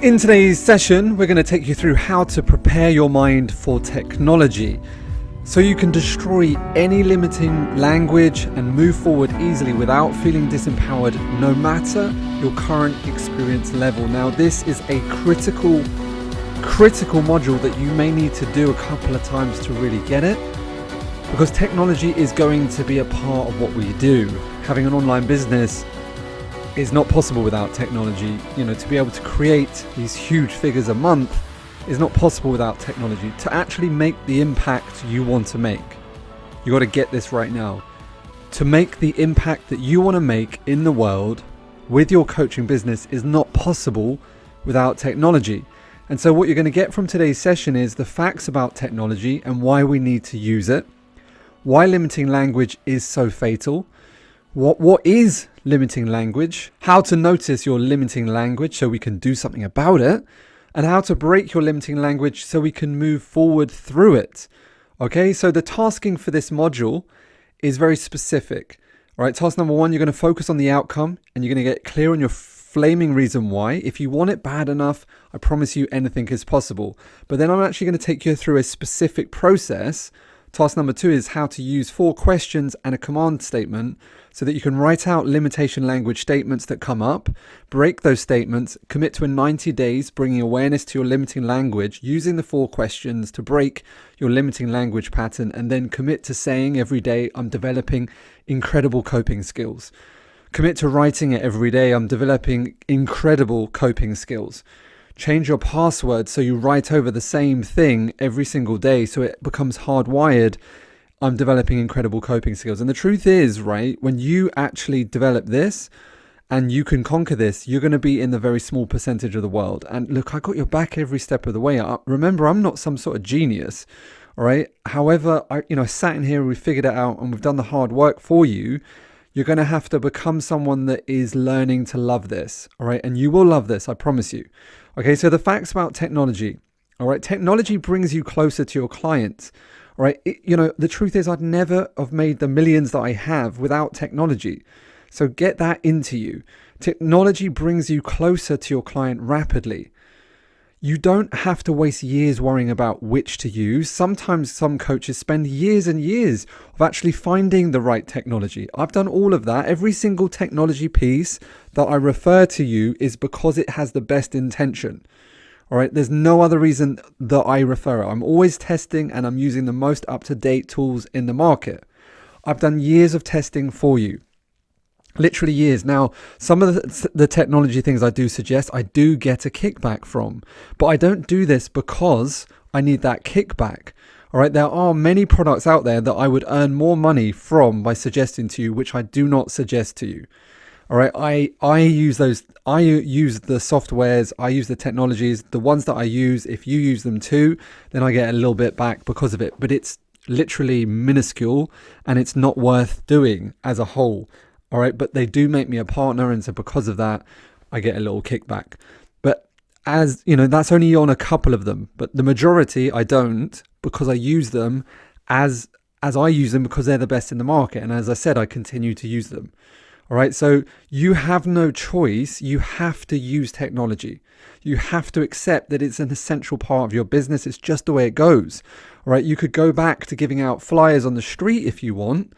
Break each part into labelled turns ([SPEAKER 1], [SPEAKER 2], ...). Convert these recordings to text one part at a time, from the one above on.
[SPEAKER 1] In today's session, we're going to take you through how to prepare your mind for technology so you can destroy any limiting language and move forward easily without feeling disempowered, no matter your current experience level. Now, this is a critical module that you may need to do a couple of times to really get it, because technology is going to be a part of what we do. Having an online business is not possible without technology. To be able to create these huge figures a month is not possible without technology. To actually make the impact you want to make, you got to get this right now. To make the impact that you want to make in the world with your coaching business is not possible without technology. And so what you're going to get from today's session is the facts about technology and why we need to use it, why limiting language is so fatal, what is limiting language, how to notice your limiting language so we can do something about it, and how to break your limiting language so we can move forward through it. Okay, so the tasking for this module is very specific. All right, task number one, you're going to focus on the outcome and you're going to get clear on your flaming reason why. If you want it bad enough, I promise you anything is possible. But then I'm actually going to take you through a specific process. Task number two is how to use 4 questions and a command statement so that you can write out limitation language statements that come up, break those statements, commit to a 90 days bringing awareness to your limiting language using the 4 questions to break your limiting language pattern, and then commit to saying every day, I'm developing incredible coping skills. Commit to writing it every day, I'm developing incredible coping skills. Change your password so you write over the same thing every single day so it becomes hardwired. I'm developing incredible coping skills. And the truth is, right, when you actually develop this and you can conquer this, you're going to be in the very small percentage of the world. And look, I got your back every step of the way. Remember, I'm not some sort of genius, all right? However, I sat in here, we figured it out, and we've done the hard work for you. You're going to have to become someone that is learning to love this, all right? And you will love this, I promise you. Okay, so the facts about technology, all right? Technology brings you closer to your clients, all right? The truth is I'd never have made the millions that I have without technology. So get that into you. Technology brings you closer to your client rapidly. You don't have to waste years worrying about which to use. Sometimes some coaches spend years and years of actually finding the right technology. I've done all of that. Every single technology piece that I refer to you is because it has the best intention. All right. There's no other reason that I refer it. I'm always testing and I'm using the most up-to-date tools in the market. I've done years of testing for you. Literally years. Now, some of the technology things I do suggest, I do get a kickback from, but I don't do this because I need that kickback. All right. There are many products out there that I would earn more money from by suggesting to you, which I do not suggest to you. All right. I use those. I use the softwares. I use the technologies, the ones that I use. If you use them too, then I get a little bit back because of it, but it's literally minuscule and it's not worth doing as a whole. All right, but they do make me a partner, and so because of that, I get a little kickback. But as you know, that's only on a couple of them. But the majority, I don't, because I use them as I use them because they're the best in the market. And as I said, I continue to use them. All right, so you have no choice. You have to use technology. You have to accept that it's an essential part of your business. It's just the way it goes. All right, you could go back to giving out flyers on the street if you want,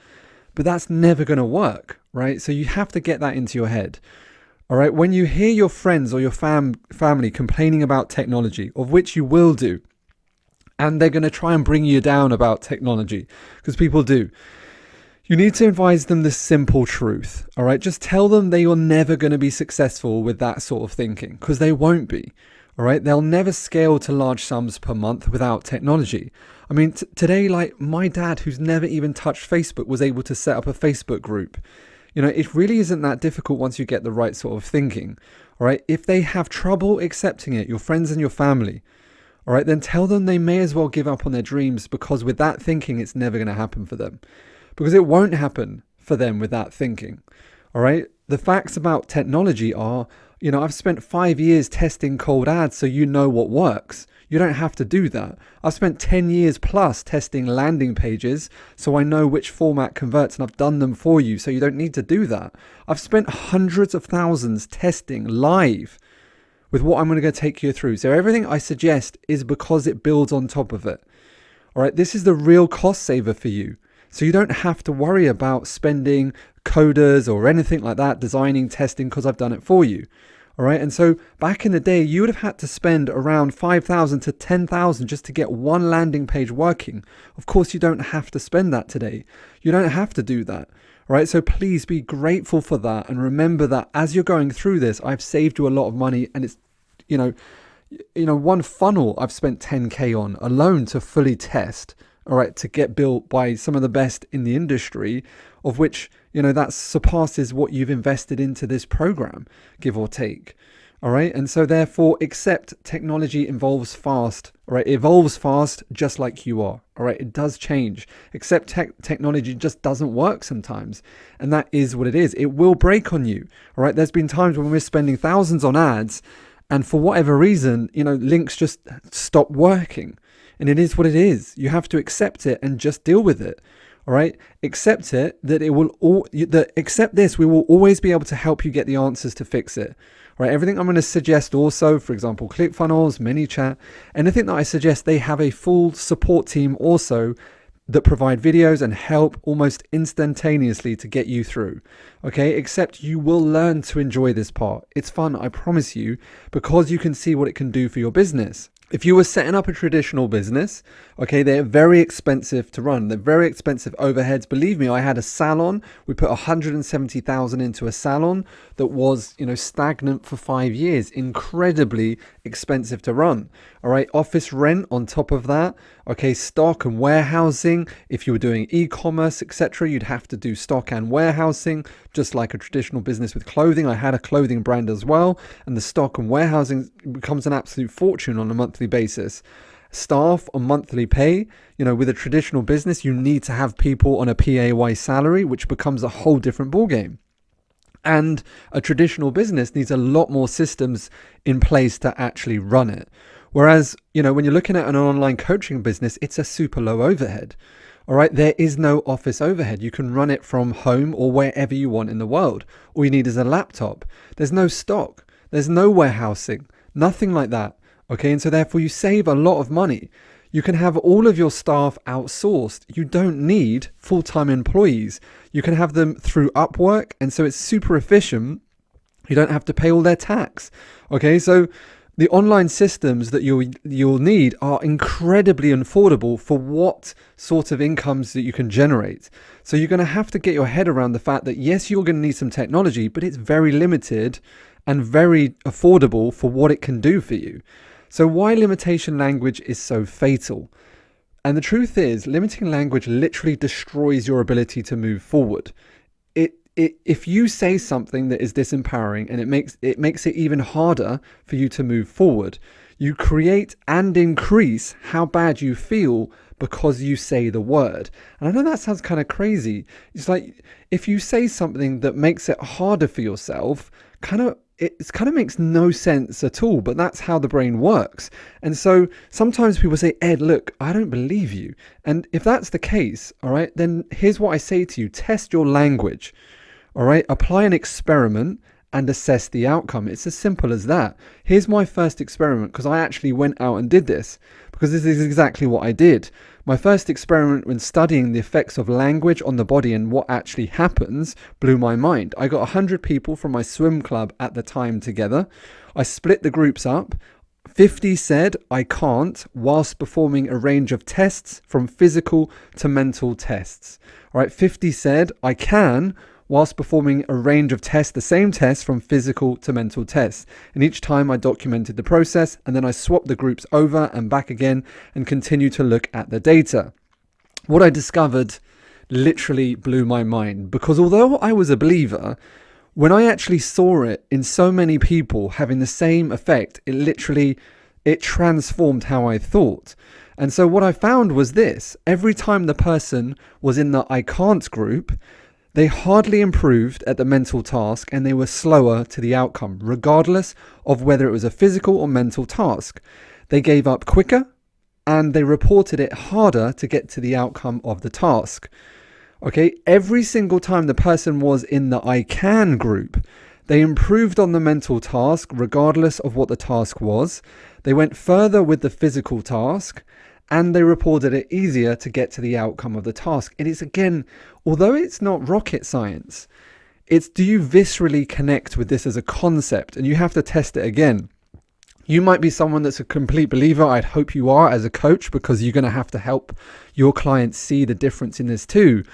[SPEAKER 1] but that's never going to work, right? So you have to get that into your head. All right. When you hear your friends or your family complaining about technology, of which you will do, and they're going to try and bring you down about technology, because people do, you need to advise them the simple truth. All right. Just tell them they are never going to be successful with that sort of thinking, because they won't be. All right. They'll never scale to large sums per month without technology. I mean, today, like my dad, who's never even touched Facebook, was able to set up a Facebook group. It really isn't that difficult once you get the right sort of thinking. All right. If they have trouble accepting it, your friends and your family, all right, then tell them they may as well give up on their dreams, because with that thinking, it's never going to happen for them, because it won't happen for them with that thinking. All right. The facts about technology are, I've spent 5 years testing cold ads, so you know what works. You don't have to do that. I've spent 10 years plus testing landing pages, so I know which format converts, and I've done them for you, so you don't need to do that. I've spent hundreds of thousands testing live with what I'm going to take you through. So everything I suggest is because it builds on top of it. All right, this is the real cost saver for you. So you don't have to worry about spending coders or anything like that, designing, testing, because I've done it for you. All right, and so back in the day, you would have had to spend around 5,000 to 10,000 just to get one landing page working. Of course, you don't have to spend that today. You don't have to do that. All right, so please be grateful for that, and remember that as you're going through this, I've saved you a lot of money, and it's, one funnel I've spent 10K on alone to fully test. All right, to get built by some of the best in the industry, of which, that surpasses what you've invested into this program, give or take. All right, and so therefore accept technology evolves fast. All right, it evolves fast just like you are. All right, it does change. Accept technology just doesn't work sometimes, and that is what it is. It will break on you. All right, there's been times when we're spending thousands on ads, and for whatever reason, links just stop working. And it is what it is. You have to accept it and just deal with it. All right. Accept it that accept this. We will always be able to help you get the answers to fix it. All right. Everything I'm going to suggest also, for example, ClickFunnels, ManyChat, anything that I suggest, they have a full support team also that provide videos and help almost instantaneously to get you through. Okay. Except you will learn to enjoy this part. It's fun. I promise you, because you can see what it can do for your business. If you were setting up a traditional business, okay, they're very expensive to run. They're very expensive overheads. Believe me, I had a salon. We put 170,000 into a salon that was, stagnant for 5 years. Incredibly expensive to run. All right, office rent on top of that. Okay, stock and warehousing. If you were doing e-commerce, etc., you'd have to do stock and warehousing, just like a traditional business with clothing. I had a clothing brand as well, and the stock and warehousing becomes an absolute fortune on a monthly basis. Staff on monthly pay, with a traditional business, you need to have people on a PAY salary, which becomes a whole different ballgame. And a traditional business needs a lot more systems in place to actually run it. Whereas, when you're looking at an online coaching business, it's a super low overhead. All right, there is no office overhead. You can run it from home or wherever you want in the world. All you need is a laptop. There's no stock. There's no warehousing, nothing like that. Okay, and so therefore you save a lot of money. You can have all of your staff outsourced. You don't need full-time employees. You can have them through Upwork, and so it's super efficient. You don't have to pay all their tax. Okay, so the online systems that you'll need are incredibly affordable for what sort of incomes that you can generate. So you're going to have to get your head around the fact that yes, you're going to need some technology, but it's very limited and very affordable for what it can do for you. So why limitation language is so fatal? And the truth is, limiting language literally destroys your ability to move forward. If you say something that is disempowering and it makes it even harder for you to move forward, you create and increase how bad you feel because you say the word. And I know that sounds kind of crazy. It's like if you say something that makes it harder for yourself, it kind of makes no sense at all, but that's how the brain works. And so sometimes people say, Ed, look, I don't believe you. And if that's the case, all right, then here's what I say to you. Test your language, all right? Apply an experiment and assess the outcome. It's as simple as that. Here's my first experiment, because I actually went out and did this, because this is exactly what I did. My first experiment when studying the effects of language on the body and what actually happens blew my mind. I got 100 people from my swim club at the time together. I split the groups up. 50 said I can't whilst performing a range of tests from physical to mental tests. All right, 50 said I can whilst performing a range of tests, the same tests from physical to mental tests. And each time I documented the process, and then I swapped the groups over and back again and continued to look at the data. What I discovered literally blew my mind, because although I was a believer, when I actually saw it in so many people having the same effect, it transformed how I thought. And so what I found was this: every time the person was in the I can't group, they hardly improved at the mental task and they were slower to the outcome, regardless of whether it was a physical or mental task. They gave up quicker and they reported it harder to get to the outcome of the task. Okay, every single time the person was in the I can group, They improved on the mental task regardless of what the task was. They went further with the physical task, and they reported it easier to get to the outcome of the task. It is, again, although it's not rocket science, it's, do you viscerally connect with this as a concept? And you have to test it again. You might be someone that's a complete believer. I'd hope you are as a coach, because you're going to have to help your clients see the difference in this too.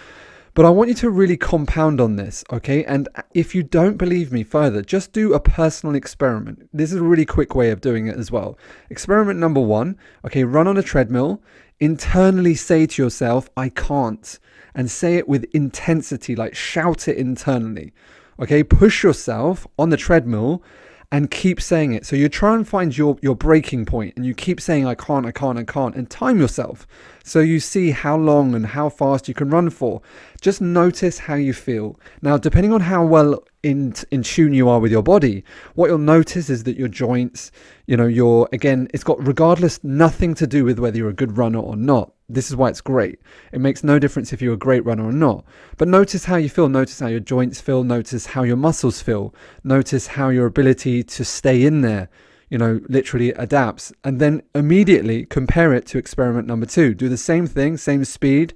[SPEAKER 1] But I want you to really compound on this, okay? And if you don't believe me further, just do a personal experiment. This is a really quick way of doing it as well. Experiment number 1, okay, run on a treadmill, internally say to yourself, I can't, and say it with intensity, like shout it internally, okay? Push yourself on the treadmill and keep saying it. So you try and find your breaking point, and you keep saying, I can't, and time yourself. So you see how long and how fast you can run for. Just notice how you feel. Now, depending on how well in tune you are with your body, what you'll notice is that your joints, it's got nothing to do with whether you're a good runner or not. This is why it's great. It makes no difference if you're a great runner or not. But notice how you feel. Notice how your joints feel. Notice how your muscles feel. Notice how your ability to stay in there, literally adapts. And then immediately compare it to experiment number 2. Do the same thing, same speed.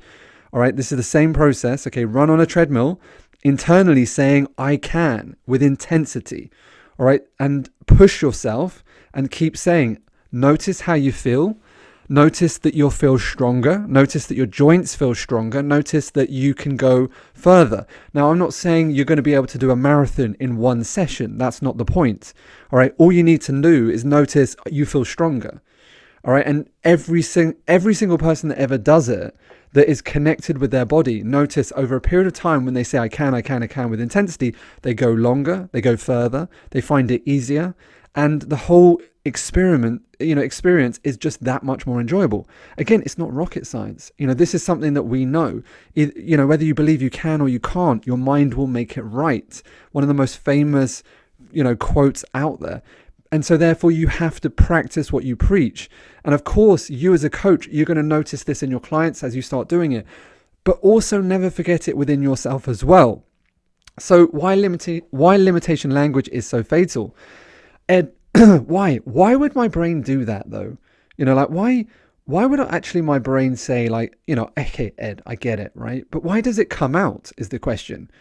[SPEAKER 1] All right, this is the same process. Okay, run on a treadmill, internally saying, I can, with intensity. All right, and push yourself and keep saying, notice how you feel. Notice that you'll feel stronger. Notice that your joints feel stronger. Notice that you can go further. Now, I'm not saying you're going to be able to do a marathon in one session. That's not the point. All right. All you need to do is notice you feel stronger. All right. And every single person that ever does it, that is connected with their body, notice over a period of time when they say, I can with intensity, they go longer, they go further, they find it easier. And the whole experience is just that much more enjoyable. Again, it's not rocket science. This is something that we know. Whether you believe you can or you can't, your mind will make it right. One of the most famous, quotes out there. And so therefore you have to practice what you preach. And of course, you as a coach, you're going to notice this in your clients as you start doing it, but also never forget it within yourself as well. So why limitation language is so fatal? Ed, why would my brain do that though? Why would actually my brain say okay, Ed, I get it, right? But why does it come out is the question.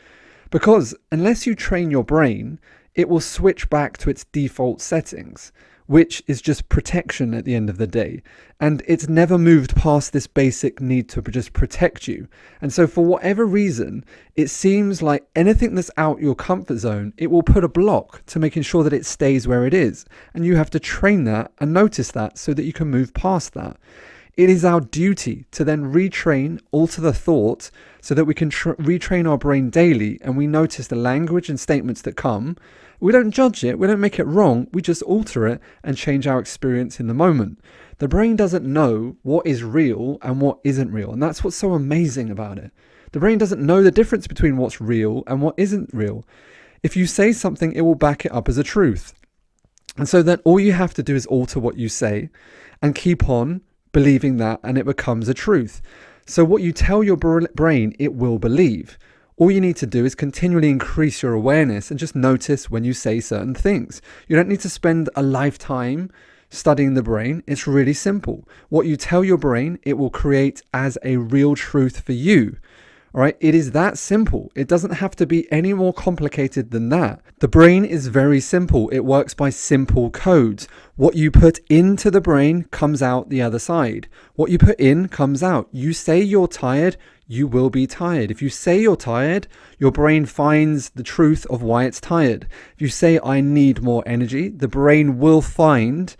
[SPEAKER 1] Because unless you train your brain, it will switch back to its default settings, which is just protection at the end of the day. And it's never moved past this basic need to just protect you. And so for whatever reason, it seems like anything that's out your comfort zone, it will put a block to making sure that it stays where it is. And you have to train that and notice that so that you can move past that. It is our duty to then retrain, alter the thought so that we can retrain our brain daily, and we notice the language and statements that come. We don't judge it, we don't make it wrong, we just alter it and change our experience in the moment. The brain doesn't know what is real and what isn't real, and that's what's so amazing about it. The brain doesn't know the difference between what's real and what isn't real. If you say something, it will back it up as a truth. And so then all you have to do is alter what you say and keep on believing that, and it becomes a truth. So what you tell your brain, it will believe. All you need to do is continually increase your awareness and just notice when you say certain things. You don't need to spend a lifetime studying the brain. It's really simple. What you tell your brain, it will create as a real truth for you. All right, it is that simple. It doesn't have to be any more complicated than that. The brain is very simple. It works by simple codes. What you put into the brain comes out the other side. What you put in comes out. You say you're tired, you will be tired. If you say you're tired, your brain finds the truth of why it's tired. If you say I need more energy, the brain will find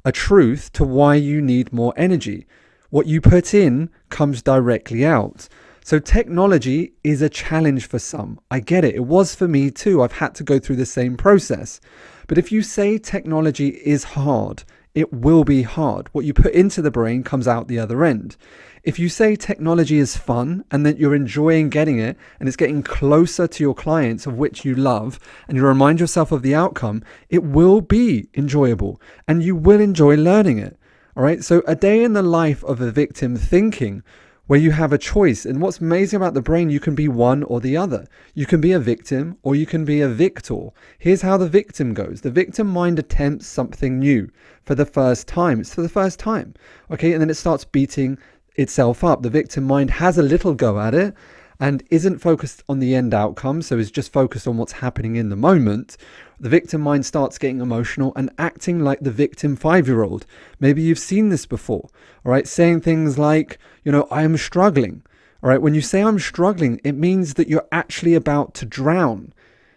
[SPEAKER 1] a truth to why you need more energy. What you put in comes directly out. So technology is a challenge for some. I get it. It was for me too. I've had to go through the same process. But if you say technology is hard, it will be hard. What you put into the brain comes out the other end. If you say technology is fun and that you're enjoying getting it and it's getting closer to your clients of which you love, and you remind yourself of the outcome, it will be enjoyable and you will enjoy learning it. All right. So a day in the life of a victim thinking, where you have a choice. And what's amazing about the brain, you can be one or the other. You can be a victim or you can be a victor. Here's how the victim goes. The victim mind attempts something new for the first time. It's for the first time. Okay, and then it starts beating itself up. The victim mind has a little go at it and isn't focused on the end outcome, so is just focused on what's happening in the moment. The victim mind starts getting emotional and acting like the victim 5-year-old. Maybe you've seen this before, all right? Saying things like, I am struggling, all right? When you say I'm struggling, it means that you're actually about to drown.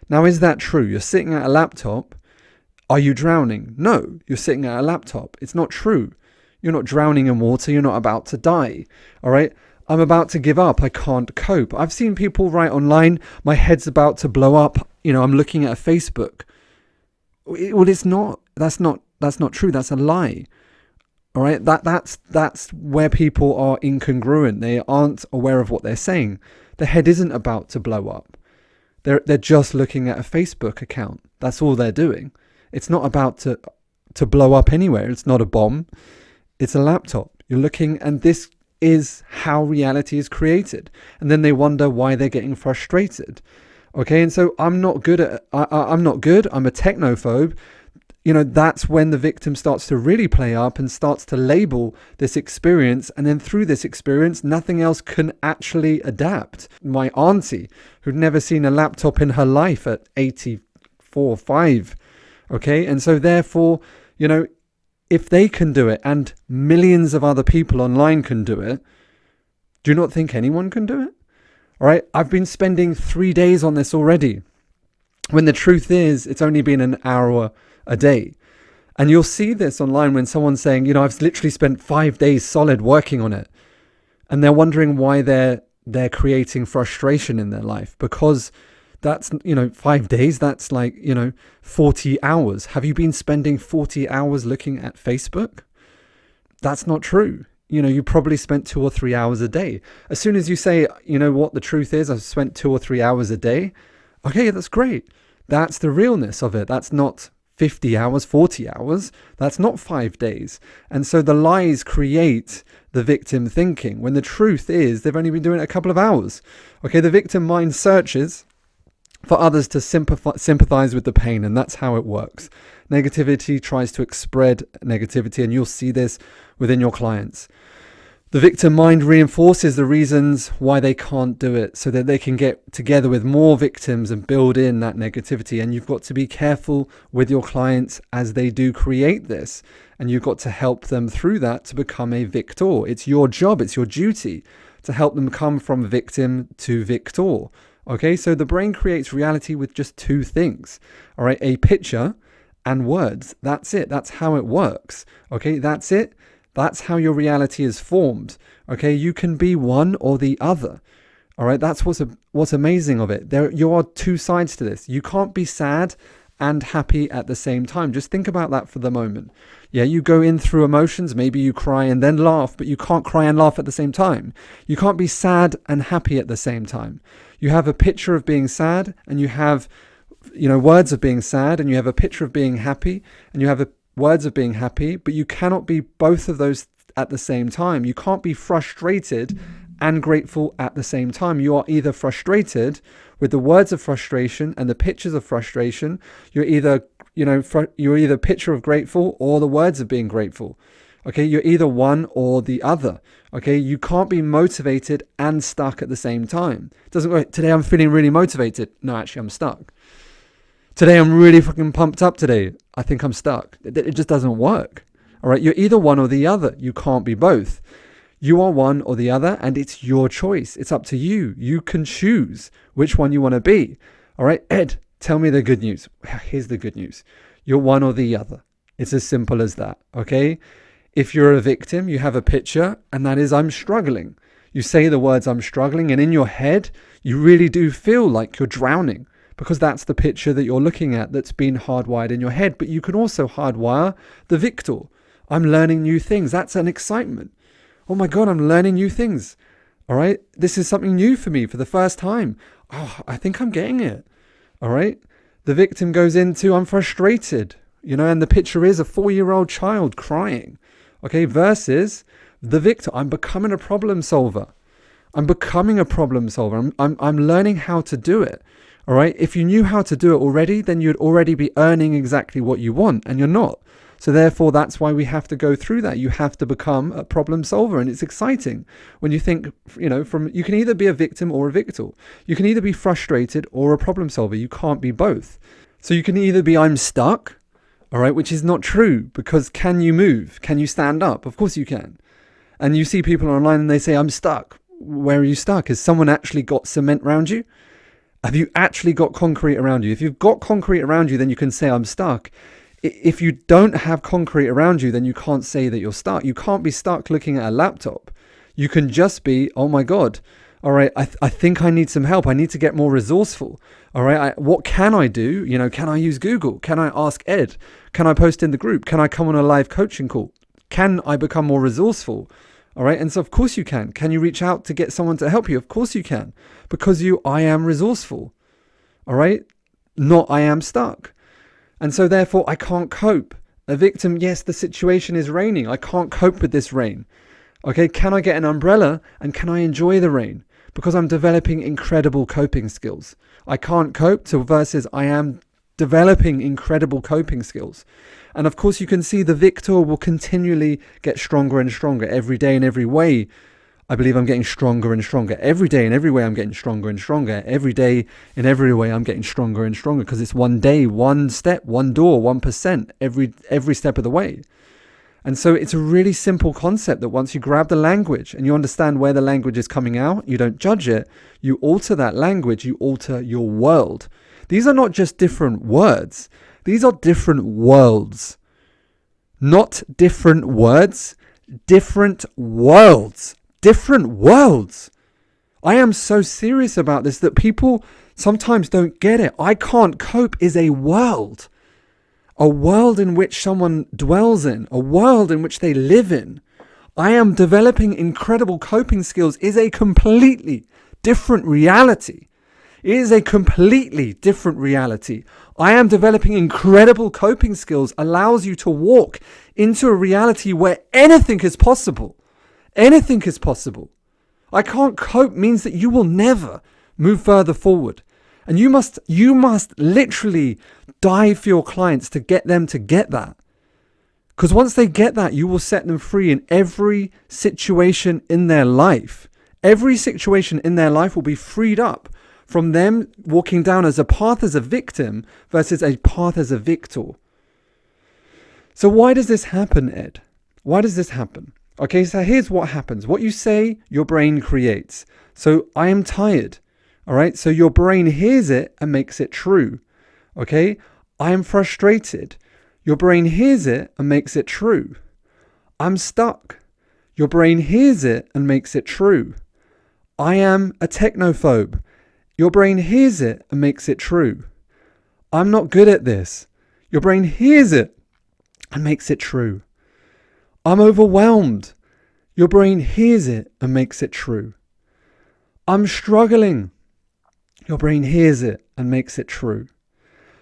[SPEAKER 1] Now, is that true? You're sitting at a laptop. Are you drowning? No, you're sitting at a laptop. It's not true. You're not drowning in water. You're not about to die, all right? I'm about to give up. I can't cope. I've seen people write online, my head's about to blow up. I'm looking at a Facebook. Well, it's not. That's not true. That's a lie. All right. That's where people are incongruent. They aren't aware of what they're saying. The head isn't about to blow up. They're just looking at a Facebook account. That's all they're doing. It's not about to blow up anywhere. It's not a bomb. It's a laptop. You're looking, and this is how reality is created. And then they wonder why they're getting frustrated. Okay, and so I'm not good. I'm a technophobe. That's when the victim starts to really play up and starts to label this experience. And then through this experience, nothing else can actually adapt. My auntie, who'd never seen a laptop in her life at 84, 5. Okay, and so therefore, if they can do it and millions of other people online can do it, do you not think anyone can do it? All right, I've been spending 3 days on this already, when the truth is it's only been an hour a day. And you'll see this online when someone's saying, I've literally spent 5 days solid working on it. And they're wondering why they're creating frustration in their life, because that's, 5 days, that's like, 40 hours. Have you been spending 40 hours looking at Facebook? That's not true. You probably spent 2 or 3 hours a day. As soon as you say, what the truth is, I've spent 2 or 3 hours a day. Okay, that's great. That's the realness of it. That's not 50 hours, 40 hours. That's not 5 days. And so the lies create the victim thinking, when the truth is they've only been doing it a couple of hours. Okay, the victim mind searches for others to sympathize with the pain, and that's how it works. Negativity tries to spread negativity, and you'll see this within your clients. The victim mind reinforces the reasons why they can't do it, so that they can get together with more victims and build in that negativity. And you've got to be careful with your clients as they do create this, and you've got to help them through that to become a victor. It's your job, it's your duty to help them come from victim to victor. Okay, so the brain creates reality with just 2 things, all right, a picture and words. That's it. That's how it works. Okay, that's it. That's how your reality is formed. Okay, you can be one or the other. All right, that's what's amazing of it. You are 2 sides to this. You can't be sad and happy at the same time. Just think about that for the moment. Yeah, you go in through emotions, maybe you cry and then laugh, but you can't cry and laugh at the same time. You can't be sad and happy at the same time. You have a picture of being sad, and you have, words of being sad, and you have a picture of being happy, and you have words of being happy, but you cannot be both of those at the same time. You can't be frustrated and grateful at the same time. You are either frustrated with the words of frustration and the pictures of frustration. You're either, you're either picture of grateful or the words of being grateful. Okay, you're either one or the other. Okay, you can't be motivated and stuck at the same time. It doesn't go, today I'm feeling really motivated. No, actually I'm stuck. Today I'm really fucking pumped up today. I think I'm stuck. It just doesn't work. All right, you're either one or the other. You can't be both. You are one or the other, and it's your choice. It's up to you. You can choose which one you want to be. All right, Ed, tell me the good news. Here's the good news. You're one or the other. It's as simple as that, okay? If you're a victim, you have a picture, and that is, I'm struggling. You say the words, I'm struggling, and in your head, you really do feel like you're drowning, because that's the picture that you're looking at that's been hardwired in your head. But you can also hardwire the victor. I'm learning new things. That's an excitement. Oh my God, I'm learning new things. All right. This is something new for me for the first time. Oh, I think I'm getting it. All right. The victim goes into, I'm frustrated, and the picture is a 4-year-old child crying. Okay. Versus the victor, I'm becoming a problem solver. I'm becoming a problem solver. I'm learning how to do it. All right. If you knew how to do it already, then you'd already be earning exactly what you want, and you're not. So therefore, that's why we have to go through that. You have to become a problem solver, and it's exciting when you think, you can either be a victim or a victor. You can either be frustrated or a problem solver. You can't be both. So you can either be, I'm stuck, all right, which is not true, because can you move? Can you stand up? Of course you can. And you see people online and they say, I'm stuck. Where are you stuck? Has someone actually got cement around you? Have you actually got concrete around you? If you've got concrete around you, then you can say, I'm stuck. If you don't have concrete around you, then you can't say that you're stuck. You can't be stuck looking at a laptop. You can just be, oh my God, all right, I think I need some help. I need to get more resourceful. All right, what can I do? Can I use Google? Can I ask Ed? Can I post in the group? Can I come on a live coaching call? Can I become more resourceful? All right. And so of course you can. Can you reach out to get someone to help you? Of course you can, because I am resourceful. All right. Not I am stuck. And so therefore I can't cope. A victim. Yes, the situation is raining. I can't cope with this rain. Okay. Can I get an umbrella and can I enjoy the rain? Because I'm developing incredible coping skills. I can't cope to versus I am developing incredible coping skills. And of course, you can see the victor will continually get stronger and stronger every day in every way. I believe I'm getting stronger and stronger every day in every way. I'm getting stronger and stronger every day in every way. I'm getting stronger and stronger because it's one day, one step, one door, 1% every step of the way. And so it's a really simple concept that once you grab the language and you understand where the language is coming out, you don't judge it. You alter that language. You alter your world. These are not just different words. These are different worlds, not different words, different worlds, different worlds. I am so serious about this that people sometimes don't get it. I can't cope is a world in which someone dwells in, a world in which they live in. I am developing incredible coping skills is a completely different reality. It is a completely different reality. I am developing incredible coping skills allows you to walk into a reality where anything is possible. Anything is possible. I can't cope means that you will never move further forward. And you must literally dive for your clients to get them to get that. Because once they get that, you will set them free in every situation in their life. Every situation in their life will be freed up from them walking down as a path as a victim versus a path as a victor. So why does this happen, Ed? Why does this happen? Okay, so here's what happens. What you say, your brain creates. So I am tired. All right, so your brain hears it and makes it true. Okay, I am frustrated. Your brain hears it and makes it true. I'm stuck. Your brain hears it and makes it true. I am a technophobe. Your brain hears it and makes it true. I'm not good at this. Your brain hears it and makes it true. I'm overwhelmed. Your brain hears it and makes it true. I'm struggling. Your brain hears it and makes it true.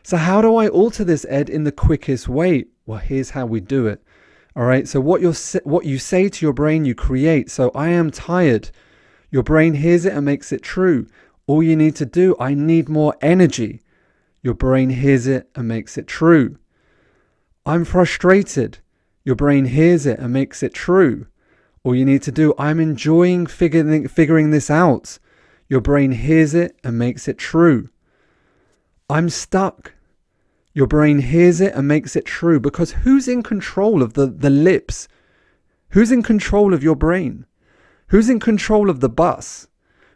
[SPEAKER 1] So how do I alter this, Ed, in the quickest way? Well, here's how we do it. All right. So what you say to your brain, you create. So I am tired. Your brain hears it and makes it true. All you need to do, I need more energy. Your brain hears it and makes it true. I'm frustrated. Your brain hears it and makes it true. All you need to do, I'm enjoying figuring this out. Your brain hears it and makes it true. I'm stuck. Your brain hears it and makes it true. Because who's in control of the lips? Who's in control of your brain? Who's in control of the bus?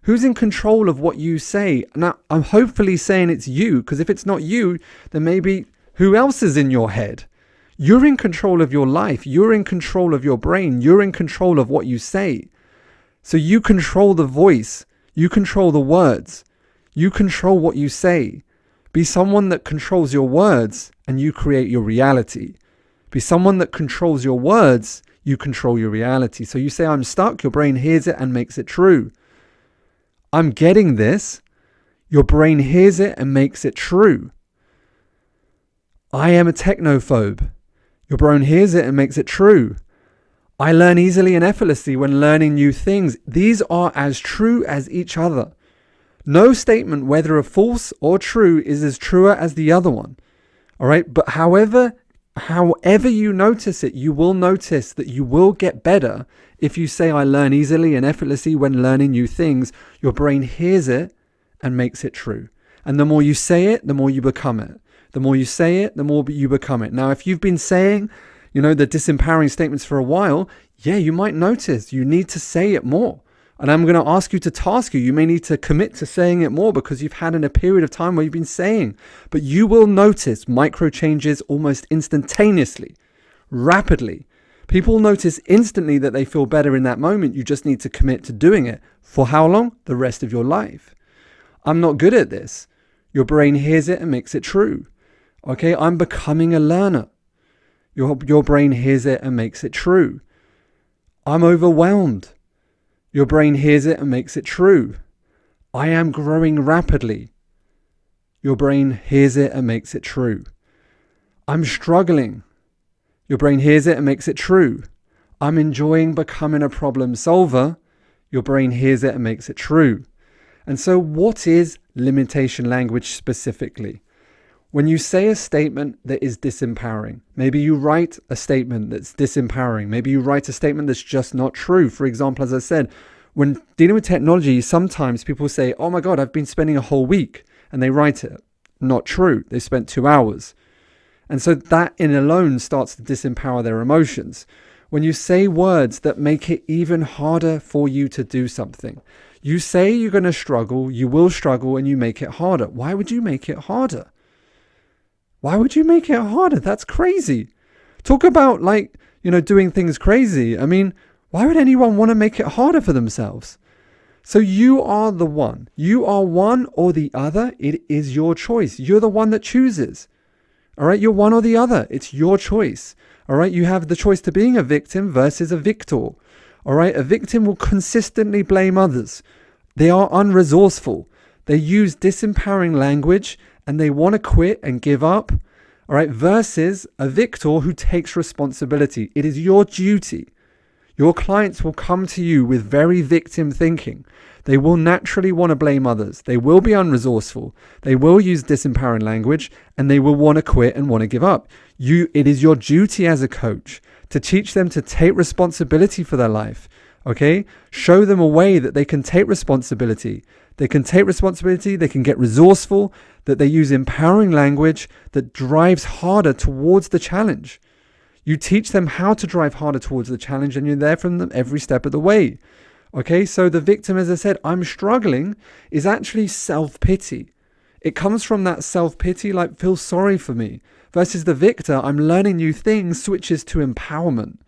[SPEAKER 1] Who's in control of what you say? Now, I'm hopefully saying it's you, because if it's not you, then maybe who else is in your head? You're in control of your life. You're in control of your brain. You're in control of what you say. So you control the voice. You control the words. You control what you say. Be someone that controls your words and you create your reality. Be someone that controls your words, you control your reality. So you say, I'm stuck. Your brain hears it and makes it true. I'm getting this. Your brain hears it and makes it true. I am a technophobe. Your brain hears it and makes it true. I learn easily and effortlessly when learning new things. These are as true as each other. No statement, whether a false or true, is as truer as the other one. All right. But however you notice it, you will notice that you will get better. If you say, I learn easily and effortlessly when learning new things, your brain hears it and makes it true. And the more you say it, the more you become it. The more you say it, the more you become it. Now, if you've been saying, the disempowering statements for a while, yeah, you might notice you need to say it more. And I'm going to ask you to task you. You may need to commit to saying it more because you've had in a period of time where you've been saying. But you will notice micro changes almost instantaneously, rapidly. People notice instantly that they feel better in that moment. You just need to commit to doing it. For how long? The rest of your life. I'm not good at this. Your brain hears it and makes it true. Okay, I'm becoming a learner. Your brain hears it and makes it true. I'm overwhelmed. Your brain hears it and makes it true. I am growing rapidly. Your brain hears it and makes it true. I'm struggling. Your brain hears it and makes it true. I'm enjoying becoming a problem solver. Your brain hears it and makes it true. And so what is limitation language specifically? When you say a statement that is disempowering, maybe you write a statement that's disempowering, maybe you write a statement that's just not true. For example, as I said, when dealing with technology, sometimes people say, oh my God, I've been spending a whole week, and they write it. Not true. They spent 2 hours. And so that in alone starts to disempower their emotions. When you say words that make it even harder for you to do something, you say you're going to struggle, you will struggle, and you make it harder. Why would you make it harder? Why would you make it harder? That's crazy. Talk about doing things crazy. I mean, why would anyone want to make it harder for themselves? So you are the one. You are one or the other. It is your choice. You're the one that chooses. All right, you're one or the other. It's your choice. All right, you have the choice to being a victim versus a victor. All right, a victim will consistently blame others. They are unresourceful. They use disempowering language and they want to quit and give up. All right, versus a victor who takes responsibility. It is your duty. Your clients will come to you with very victim thinking. They will naturally want to blame others. They will be unresourceful. They will use disempowering language and they will want to quit and want to give up. It is your duty as a coach to teach them to take responsibility for their life. Okay? Show them a way that they can take responsibility. They can take responsibility. They can get resourceful, that they use empowering language that drives harder towards the challenge. You teach them how to drive harder towards the challenge and you're there from them every step of the way. Okay, so the victim, as I said, I'm struggling, is actually self-pity. It comes from that self-pity, like feel sorry for me, versus the victor, I'm learning new things, switches to empowerment,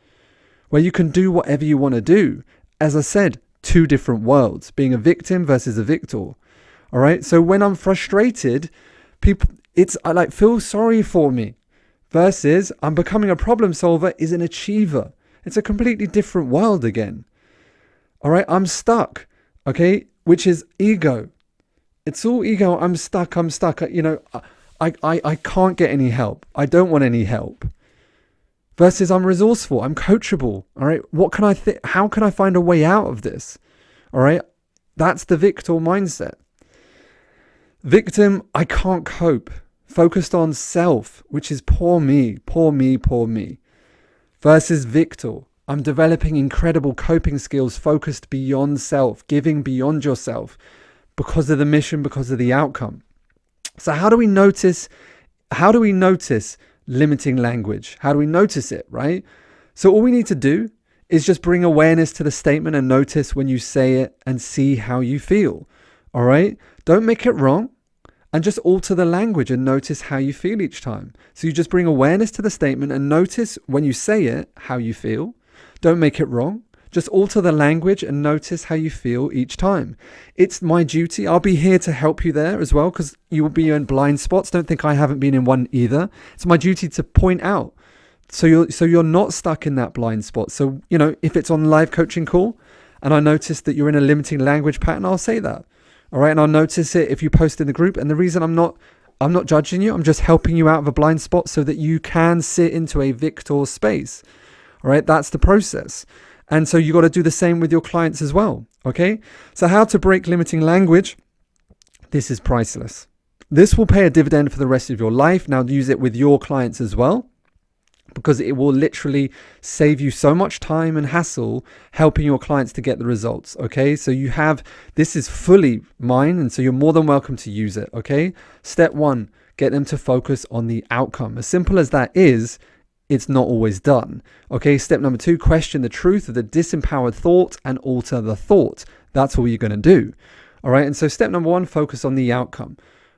[SPEAKER 1] where you can do whatever you want to do. As I said, 2 different worlds, being a victim versus a victor. All right, so when I'm frustrated, I like feel sorry for me, versus I'm becoming a problem solver is an achiever. It's a completely different world again. All right, I'm stuck, okay, which is ego. It's all ego. I'm stuck. I can't get any help. I don't want any help. Versus I'm resourceful. I'm coachable. All right, how can I find a way out of this? All right, that's the victor mindset. Victim, I can't cope. Focused on self, which is poor me, poor me, poor me. Versus victor. I'm developing incredible coping skills focused beyond self, giving beyond yourself because of the mission, because of the outcome. So how do we notice limiting language? How do we notice it, right? So all we need to do is just bring awareness to the statement and notice when you say it and see how you feel. All right? Don't make it wrong. And just alter the language and notice how you feel each time. So you just bring awareness to the statement and notice when you say it, how you feel. Don't make it wrong. Just alter the language and notice how you feel each time. It's my duty. I'll be here to help you there as well because you will be in blind spots. Don't think I haven't been in one either. It's my duty to point out so you're not stuck in that blind spot. So, if it's on live coaching call and I notice that you're in a limiting language pattern, I'll say that. All right. And I'll notice it if you post in the group. And the reason I'm not judging you. I'm just helping you out of a blind spot so that you can sit into a victor space. All right, that's the process. And so you got to do the same with your clients as well. Okay, so how to break limiting language. This is priceless. This will pay a dividend for the rest of your life. Now use it with your clients as well, because it will literally save you so much time and hassle helping your clients to get the results. Okay, so this is fully mine, and so you're more than welcome to use it. Okay, step 1, get them to focus on the outcome. As simple as that is, it's not always done. Okay, step number 2, question the truth of the disempowered thought and alter the thought. That's all you're going to do. All right, and so step number 1, focus on the outcome.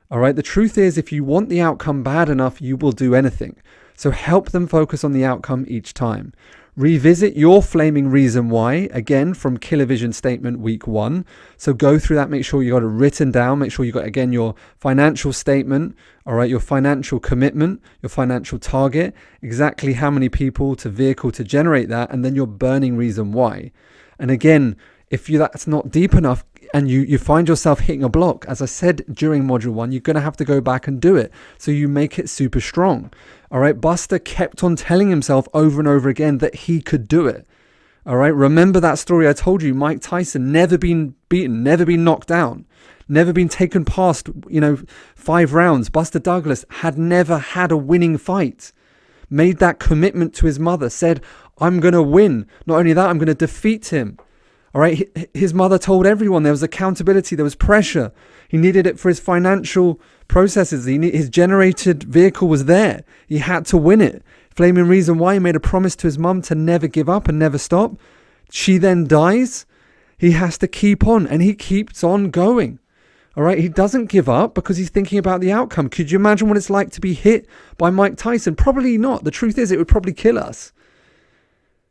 [SPEAKER 1] All right, the truth is, if you want the outcome bad enough, you will do anything. So help them focus on the outcome each time. Revisit your flaming reason why, again, from Killer Vision Statement week 1. So go through that, make sure you got it written down, make sure you got, again, your financial statement, all right, your financial commitment, your financial target, exactly how many people to vehicle to generate that, and then your burning reason why. And again, if that's not deep enough and you find yourself hitting a block, as I said during module 1, you're going to have to go back and do it. So you make it super strong. All right. Buster kept on telling himself over and over again that he could do it. All right. Remember that story I told you, Mike Tyson, never been beaten, never been knocked down, never been taken past, 5 rounds. Buster Douglas had never had a winning fight, made that commitment to his mother, said, I'm going to win. Not only that, I'm going to defeat him. All right, his mother told everyone there was accountability, there was pressure. He needed it for his financial processes. His generated vehicle was there. He had to win it. Flaming reason why he made a promise to his mum to never give up and never stop. She then dies. He has to keep on, and he keeps on going. All right, he doesn't give up because he's thinking about the outcome. Could you imagine what it's like to be hit by Mike Tyson? Probably not. The truth is, it would probably kill us.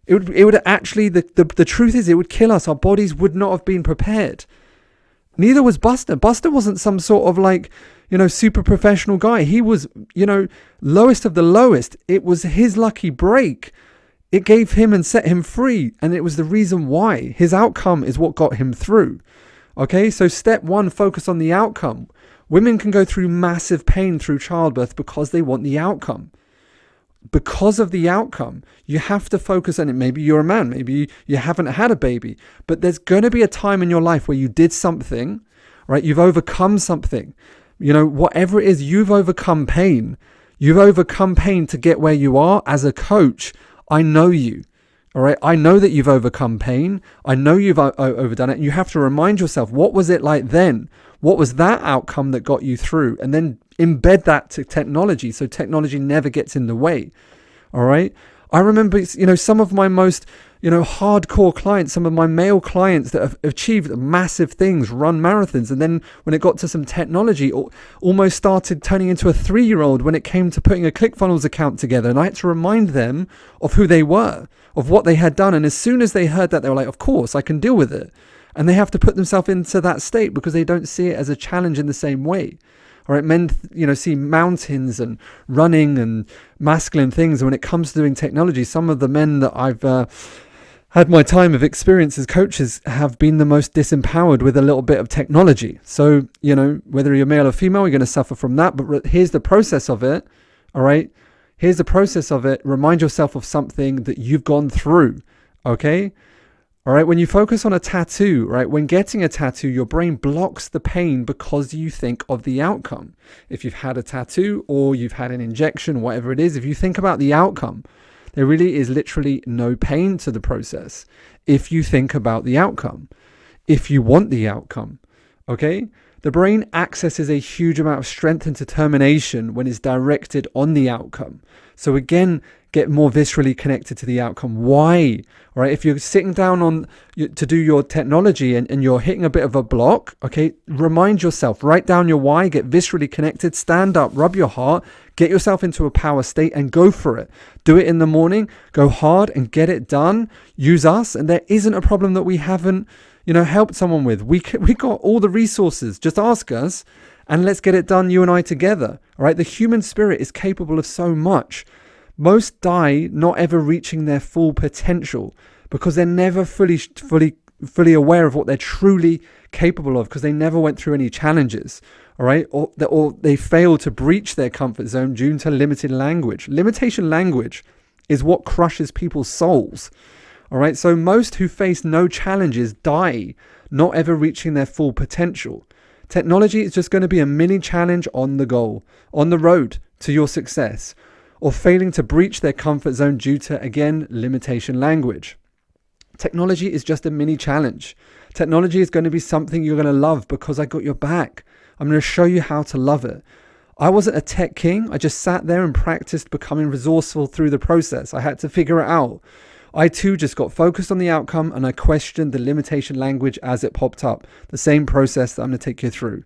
[SPEAKER 1] It would actually, the truth is, it would kill us. Our bodies would not have been prepared. Neither was Buster. Buster wasn't some sort of super professional guy. He was, lowest of the lowest. It was his lucky break. It gave him and set him free. And it was the reason why. His outcome is what got him through. Okay, so step 1, focus on the outcome. Women can go through massive pain through childbirth because they want the outcome. Because of the outcome, you have to focus on it. Maybe you're a man, maybe you haven't had a baby, but there's going to be a time in your life where you did something, right? You've overcome something, whatever it is, you've overcome pain. You've overcome pain to get where you are. As a coach, I know you, all right? I know that you've overcome pain. I know you've overdone it. And you have to remind yourself, what was it like then? What was that outcome that got you through? And then embed that to technology so technology never gets in the way. All right. I remember, some of my most, hardcore clients, some of my male clients that have achieved massive things, run marathons. And then when it got to some technology, almost started turning into a 3-year-old when it came to putting a ClickFunnels account together. And I had to remind them of who they were, of what they had done. And as soon as they heard that, they were like, of course, I can deal with it. And they have to put themselves into that state because they don't see it as a challenge in the same way. All right, men, see mountains and running and masculine things. And when it comes to doing technology, some of the men that I've had my time of experience as coaches have been the most disempowered with a little bit of technology. So, whether you're male or female, you're going to suffer from that. But here's the process of it. All right, here's the process of it. Remind yourself of something that you've gone through. Okay. All right, when you focus on a tattoo, right, when getting a tattoo, your brain blocks the pain because you think of the outcome. If you've had a tattoo or you've had an injection, whatever it is, if you think about the outcome, there really is literally no pain to the process if you think about the outcome, if you want the outcome, okay? The brain accesses a huge amount of strength and determination when it's directed on the outcome. So again, get more viscerally connected to the outcome. Why? All right. If you're sitting down to do your technology and you're hitting a bit of a block, okay, remind yourself, write down your why, get viscerally connected, stand up, rub your heart, get yourself into a power state and go for it. Do it in the morning, go hard and get it done. Use us. And there isn't a problem that we haven't, helped someone with. We got all the resources. Just ask us and let's get it done, you and I together. All right. The human spirit is capable of so much. Most die not ever reaching their full potential because they're never fully aware of what they're truly capable of because they never went through any challenges, all right? Or they fail to breach their comfort zone due to limited language. Limitation language is what crushes people's souls. All right. So most who face no challenges die not ever reaching their full potential. Technology is just going to be a mini challenge on the goal, on the road to your success, or failing to breach their comfort zone due to, again, limitation language. Technology is just a mini challenge. Technology is going to be something you're going to love because I got your back. I'm going to show you how to love it. I wasn't a tech king. I just sat there and practiced becoming resourceful through the process. I had to figure it out. I too just got focused on the outcome and I questioned the limitation language as it popped up. The same process that I'm going to take you through.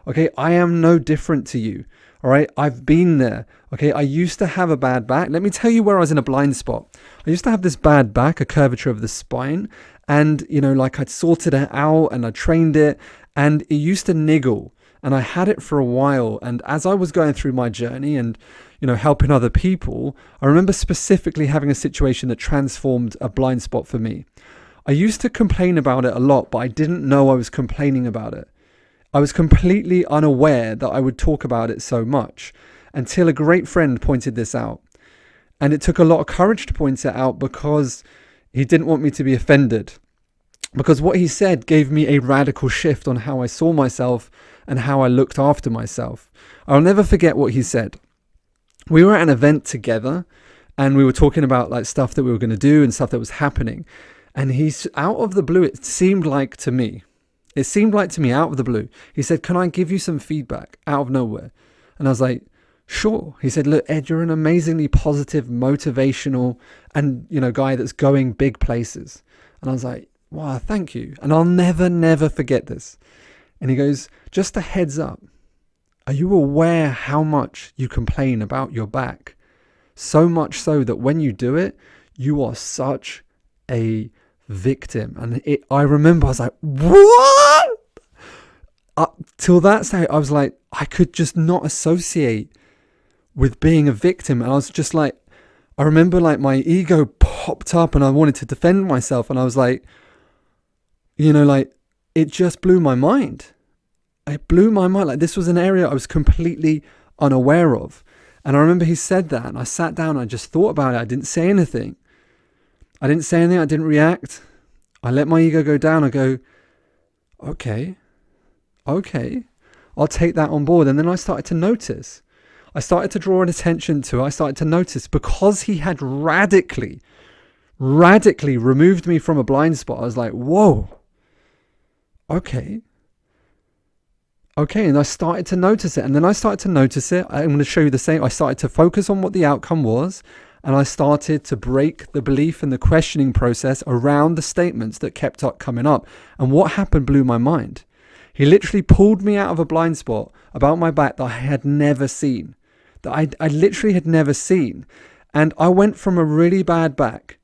[SPEAKER 1] Okay, I am no different to you. All right, I've been there. Okay, I used to have a bad back. Let me tell you where I was in a blind spot. I used to have this bad back, a curvature of the spine. And, like I'd sorted it out and I trained it and it used to niggle. And I had it for a while. And as I was going through my journey and, helping other people, I remember specifically having a situation that transformed a blind spot for me. I used to complain about it a lot, but I didn't know I was complaining about it. I was completely unaware that I would talk about it so much until a great friend pointed this out. And it took a lot of courage to point it out because he didn't want me to be offended. Because what he said gave me a radical shift on how I saw myself and how I looked after myself. I'll never forget what he said. We were at an event together and we were talking about like stuff that we were going to do and stuff that was happening. And he's out of the blue, it seemed like to me out of the blue. He said, "Can I give you some feedback?" Out of nowhere. And I was like, "Sure." He said, "Look, Ed, you're an amazingly positive, motivational and, guy that's going big places." And I was like, "Wow, thank you." And I'll never forget this. And he goes, "Just a heads up. Are you aware how much you complain about your back? So much so that when you do it, you are such a victim." And I remember I was like, "What?" Till that stage, I was like, I could just not associate with being a victim. And I was just like, I remember like my ego popped up and I wanted to defend myself. And I was like, it just blew my mind. It blew my mind. Like this was an area I was completely unaware of. And I remember he said that and I sat down and I just thought about it. I didn't say anything. I didn't react. I let my ego go down. I go, okay, I'll take that on board. And then I started to notice. I started to draw an attention to it. I started to notice because he had radically removed me from a blind spot. I was like, whoa, okay. And I started to notice it. And then I started to notice it. I'm going to show you the same. I started to focus on what the outcome was. And I started to break the belief and the questioning process around the statements that kept up coming up. And what happened blew my mind. He literally pulled me out of a blind spot about my back that I had never seen. That I literally had never seen. And I went from a really bad back,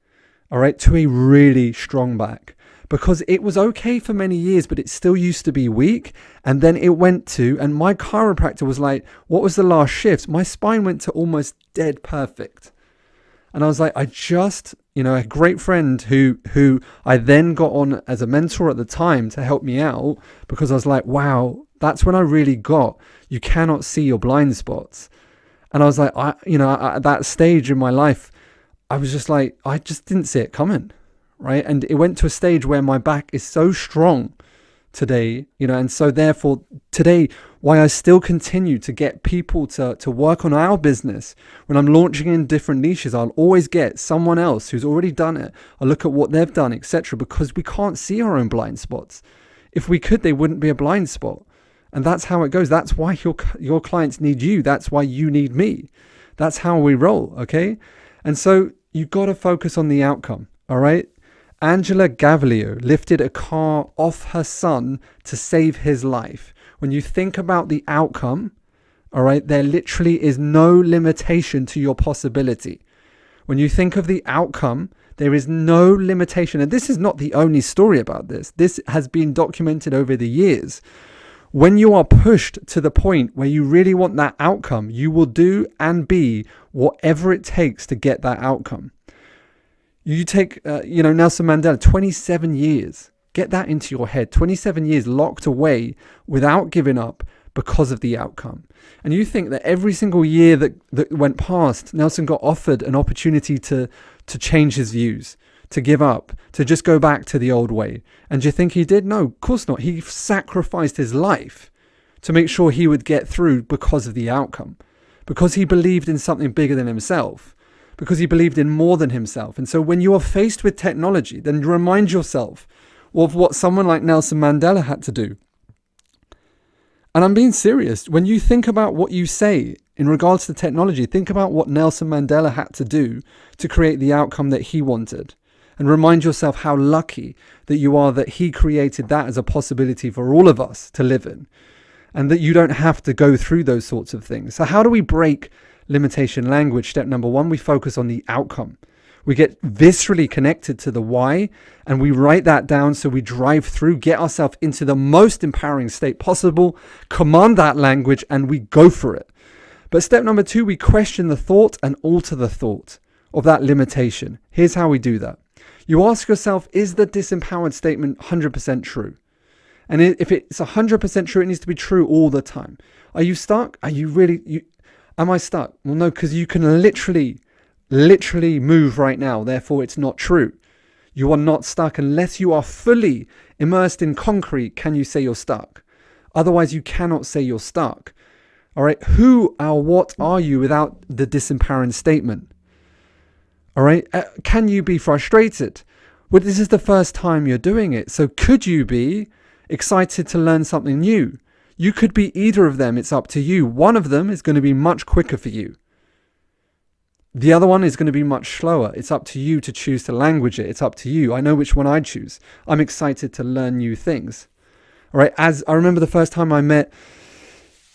[SPEAKER 1] all right, to a really strong back. Because it was okay for many years, but it still used to be weak. And then it went to, and my chiropractor was like, what was the last shift? My spine went to almost dead perfect. And I was like, I just, a great friend who I then got on as a mentor at the time to help me out, because I was like, wow, that's when I really got, you cannot see your blind spots. And I was like, at that stage in my life, I was just like, I just didn't see it coming. Right. And it went to a stage where my back is so strong today, and so therefore today, why I still continue to get people to work on our business. When I'm launching in different niches, I'll always get someone else who's already done it. I'll look at what they've done, etc., because we can't see our own blind spots. If we could, they wouldn't be a blind spot. And that's how it goes. That's why your clients need you. That's why you need me. That's how we roll. Okay. And so you've got to focus on the outcome. All right. Angela Gaviglio lifted a car off her son to save his life. When you think about the outcome, all right, there literally is no limitation to your possibility. When you think of the outcome, there is no limitation. And this is not the only story about this. This has been documented over the years. When you are pushed to the point where you really want that outcome, you will do and be whatever it takes to get that outcome. You take, Nelson Mandela, 27 years. Get that into your head. 27 years locked away without giving up because of the outcome. And you think that every single year that went past, Nelson got offered an opportunity to change his views, to give up, to just go back to the old way. And do you think he did? No, of course not. He sacrificed his life to make sure he would get through because of the outcome, because he believed in something bigger than himself, because he believed in more than himself. And so when you are faced with technology, then remind yourself of what someone like Nelson Mandela had to do. And I'm being serious. When you think about what you say in regards to technology, think about what Nelson Mandela had to do to create the outcome that he wanted. And remind yourself how lucky that you are that he created that as a possibility for all of us to live in. And that you don't have to go through those sorts of things. So how do we break limitation language? Step number one, we focus on the outcome. We get viscerally connected to the why, and we write that down so we drive through, get ourselves into the most empowering state possible, command that language, and we go for it. But step number two, we question the thought and alter the thought of that limitation. Here's how we do that. You ask yourself, is the disempowered statement 100% true? And if it's 100% true, it needs to be true all the time. Are you stuck? Am I stuck? Well, no, because you can literally move right now. Therefore, it's not true. You are not stuck unless you are fully immersed in concrete. Can you say you're stuck? Otherwise, you cannot say you're stuck. All right. Who or what are you without the disempowering statement? All right. Can you be frustrated? Well, this is the first time you're doing it. So could you be excited to learn something new? You could be either of them. It's up to you. One of them is going to be much quicker for you. The other one is going to be much slower. It's up to you to choose to language it. It's up to you. I know which one I'd choose. I'm excited to learn new things. All right. As I remember the first time I met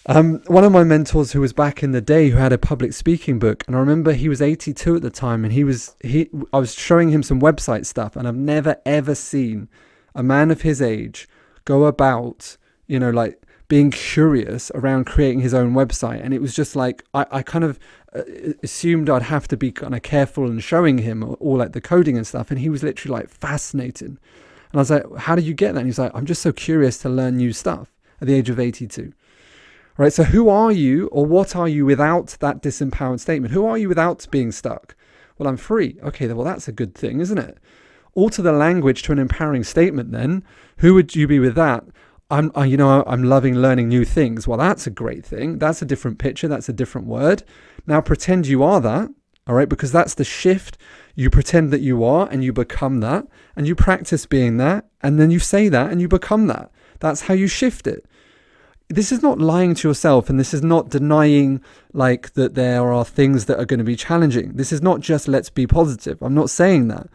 [SPEAKER 1] one of my mentors who was back in the day, who had a public speaking book. And I remember he was 82 at the time, and I was showing him some website stuff, and I've never ever seen a man of his age go about, like being curious around creating his own website. And it was just like, I kind of assumed I'd have to be kind of careful in showing him all like the coding and stuff. And he was literally like fascinated. And I was like, how did you get that? And he's like, I'm just so curious to learn new stuff at the age of 82. Right. So who are you, or what are you without that disempowered statement? Who are you without being stuck? Well, I'm free. Okay, well, that's a good thing, isn't it? Alter the language to an empowering statement then. Who would you be with that? I'm loving learning new things. Well, that's a great thing. That's a different picture. That's a different word. Now pretend you are that. All right. Because that's the shift. You pretend that you are, and you become that, and you practice being that. And then you say that and you become that. That's how you shift it. This is not lying to yourself, and this is not denying like that there are things that are going to be challenging. This is not just let's be positive. I'm not saying that.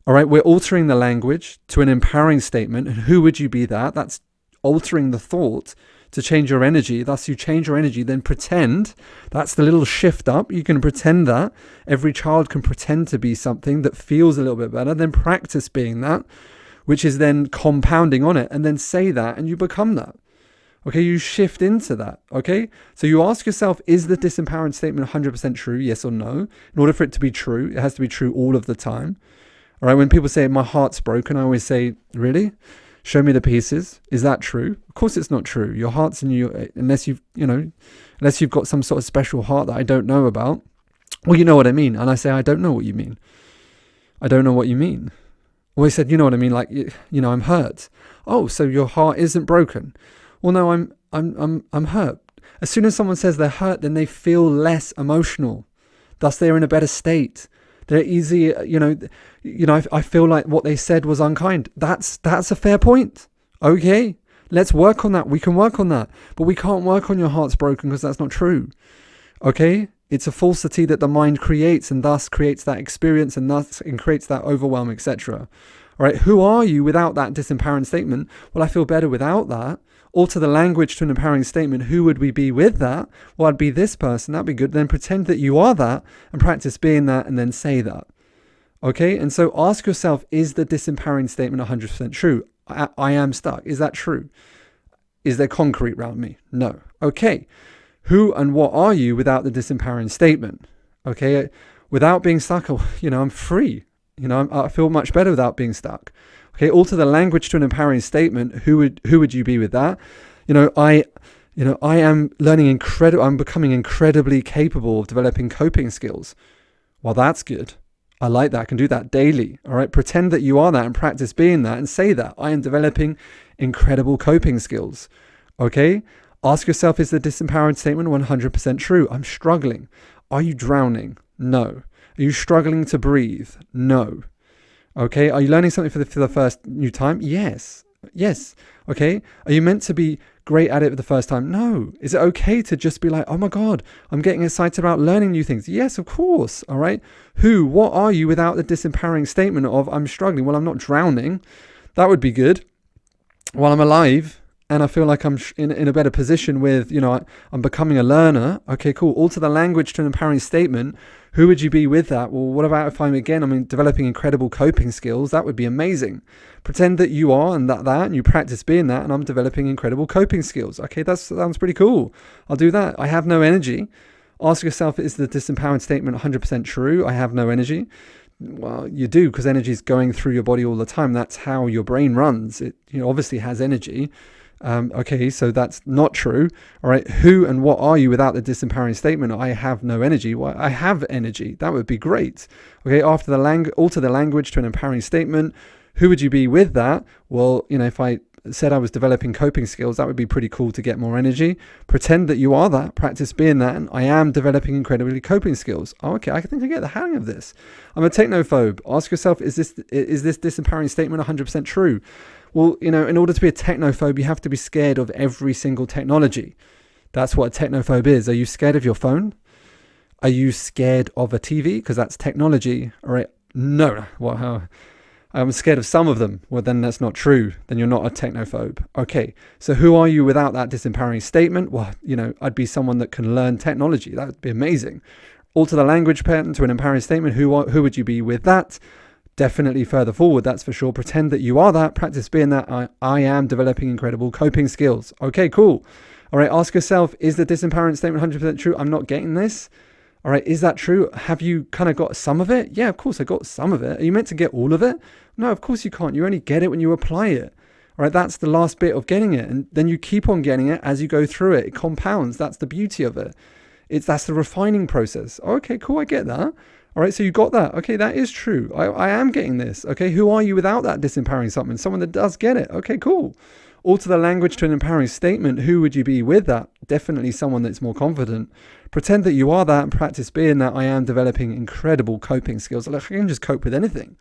[SPEAKER 1] All right. We're altering the language to an empowering statement. And who would you be that? That's altering the thought to change your energy. Thus you change your energy, then pretend. That's the little shift up. You can pretend that. Every child can pretend to be something that feels a little bit better. Then practice being that, which is then compounding on it, and then say that, and you become that. Okay, you shift into that. Okay, so you ask yourself, is the disempowering statement 100% true? Yes or no? In order for it to be true, it has to be true all of the time. All right, when people say my heart's broken, I always say, really? Show me the pieces. Is that true? Of course it's not true. Your heart's in you, unless you've got some sort of special heart that I don't know about. Well, you know what I mean. And I say, I don't know what you mean. I don't know what you mean. Well, he said, you know what I mean? Like, I'm hurt. Oh, so your heart isn't broken. Well, no, I'm hurt. As soon as someone says they're hurt, then they feel less emotional. Thus, they're in a better state. They're easy, I feel like what they said was unkind. That's a fair point. Okay, let's work on that. We can work on that. But we can't work on your heart's broken, because that's not true. Okay? It's a falsity that the mind creates, and thus creates that experience, and thus creates that overwhelm, etc. All right, who are you without that disempowering statement? Well, I feel better without that. Alter the language to an empowering statement. Who would we be with that? Well, I'd be this person. That'd be good. Then pretend that you are that, and practice being that, and then say that. Okay, and so ask yourself, is the disempowering statement 100% true? I am stuck. Is that true? Is there concrete around me? No. Okay, who and what are you without the disempowering statement? Okay, without being stuck, I'm free. I feel much better without being stuck. Okay, alter the language to an empowering statement. Who would you be with that? I am I'm becoming incredibly capable of developing coping skills. Well, that's good. I like that. I can do that daily. All right. Pretend that you are that and practice being that and say that. I am developing incredible coping skills. Okay. Ask yourself, is the disempowering statement 100% true? I'm struggling. Are you drowning? No. Are you struggling to breathe? No. Okay. Are you learning something for the first new time? Yes. Yes. Okay. Are you meant to be great at it for the first time? No. Is it okay to just be like, oh my God, I'm getting excited about learning new things? Yes, of course. All right. What are you without the disempowering statement of I'm struggling? Well, I'm not drowning. That would be good. Well, I'm alive and I feel like I'm in a better position with, I'm becoming a learner. Okay, cool. Alter the language to an empowering statement. Who would you be with that? Well, what about if I'm developing incredible coping skills? That would be amazing. Pretend that you are and and you practice being that, and I'm developing incredible coping skills. Okay, that sounds pretty cool. I'll do that. I have no energy. Ask yourself, is the disempowering statement 100% true? I have no energy. Well, you do, because energy is going through your body all the time. That's how your brain runs. It obviously has energy. Okay, so that's not true. All right, who and what are you without the disempowering statement? I have no energy. Well, I have energy. That would be great. Okay, alter the language to an empowering statement. Who would you be with that? Well, if I said I was developing coping skills, that would be pretty cool to get more energy. Pretend that you are that. Practice being that. And I am developing incredibly coping skills. Oh, okay, I think I get the hang of this. I'm a technophobe. Ask yourself, is this disempowering statement 100% true? Well, in order to be a technophobe, you have to be scared of every single technology. That's what a technophobe is. Are you scared of your phone? Are you scared of a TV? Because that's technology. All right. No. Well, I'm scared of some of them. Well, then that's not true. Then you're not a technophobe. Okay. So who are you without that disempowering statement? Well, I'd be someone that can learn technology. That would be amazing. Alter the language pattern to an empowering statement. Who would you be with that? Definitely further forward, that's for sure. Pretend that you are that. Practice being that. I am developing incredible coping skills. Okay, cool. All right, ask yourself, is the disempowering statement 100% true? I'm not getting this. All right, is that true? Have you kind of got some of it? Yeah, of course I got some of it. Are you meant to get all of it? No, of course you can't. You only get it when you apply it. All right, that's the last bit of getting it. And then you keep on getting it as you go through it. It compounds. That's the beauty of it. That's the refining process. Okay, cool. I get that. All right, so you got that. Okay, that is true. I am getting this. Okay, who are you without that disempowering something? Someone that does get it. Okay, cool. Alter the language to an empowering statement. Who would you be with that? Definitely someone that's more confident. Pretend that you are that and practice being that. I am developing incredible coping skills. Like, I can just cope with anything.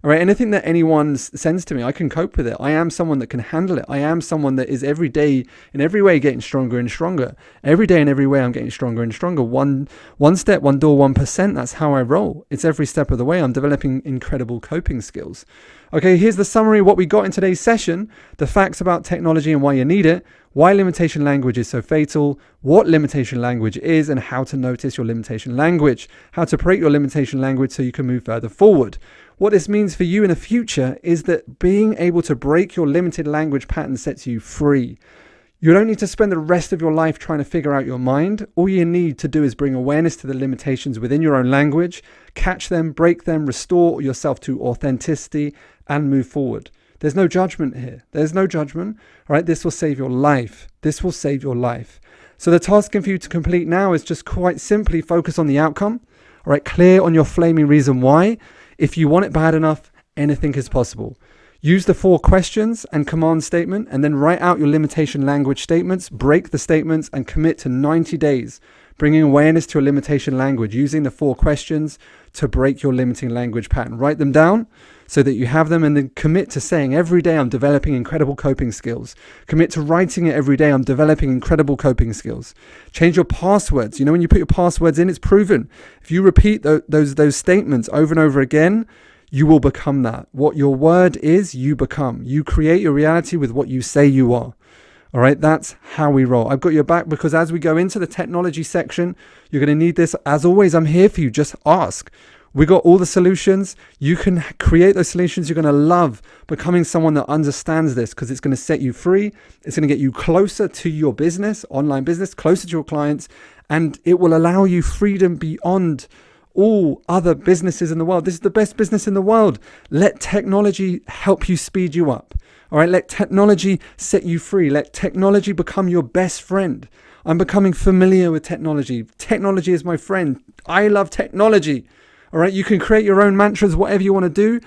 [SPEAKER 1] All right, anything that anyone sends to me, I can cope with it. I am someone that can handle it. I am someone that is every day, in every way, getting stronger and stronger. Every day in every way, I'm getting stronger and stronger. One step, one door, 1%. That's how I roll. It's every step of the way. I'm developing incredible coping skills. Okay, here's the summary of what we got in today's session. The facts about technology and why you need it. Why limitation language is so fatal, what limitation language is, and how to notice your limitation language. How to break your limitation language so you can move further forward. What this means for you in the future is that being able to break your limited language pattern sets you free. You don't need to spend the rest of your life trying to figure out your mind. All you need to do is bring awareness to the limitations within your own language, catch them, break them, restore yourself to authenticity, and move forward. There's no judgment here. There's no judgment. All right, this will save your life. This will save your life. So the task for you to complete now is just quite simply focus on the outcome. All right, clear on your flaming reason why. If you want it bad enough, anything is possible. Use the 4 questions and command statement, and then write out your limitation language statements, break the statements, and commit to 90 days, bringing awareness to a limitation language, using the 4 questions to break your limiting language pattern. Write them down so that you have them, and then commit to saying every day I'm developing incredible coping skills. Commit to writing it every day, I'm developing incredible coping skills. Change your passwords. When you put your passwords in, it's proven. If you repeat those statements over and over again, you will become that. What your word is, you become. You create your reality with what you say you are. All right, that's how we roll. I've got your back, because as we go into the technology section, you're going to need this. As always, I'm here for you. Just ask. We got all the solutions. You can create those solutions. You're going to love becoming someone that understands this, because it's going to set you free. It's going to get you closer to your business, online business, closer to your clients, and it will allow you freedom beyond all other businesses in the world. This is the best business in the world. Let technology help you speed you up. All right, let technology set you free. Let technology become your best friend. I'm becoming familiar with technology. Technology is my friend. I love technology. All right, you can create your own mantras, whatever you want to do.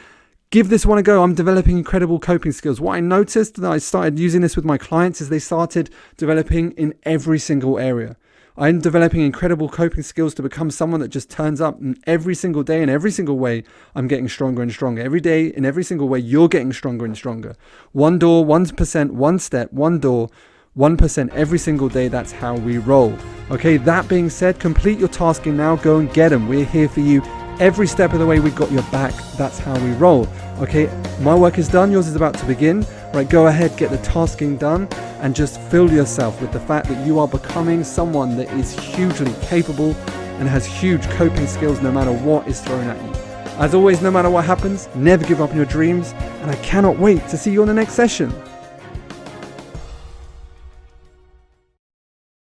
[SPEAKER 1] Give this one a go. I'm developing incredible coping skills. What I noticed that I started using this with my clients is they started developing in every single area. I'm developing incredible coping skills to become someone that just turns up, and every single day in every single way, I'm getting stronger and stronger. Every day in every single way, you're getting stronger and stronger. One door, 1%, one step, one door, 1% every single day. That's how we roll. Okay, that being said, complete your tasking now. Go and get them. We're here for you. Every step of the way, we've got your back. That's how we roll. Okay, my work is done. Yours is about to begin. Right, go ahead, get the tasking done, and just fill yourself with the fact that you are becoming someone that is hugely capable and has huge coping skills no matter what is thrown at you. As always, no matter what happens, never give up on your dreams, and I cannot wait to see you on the next session.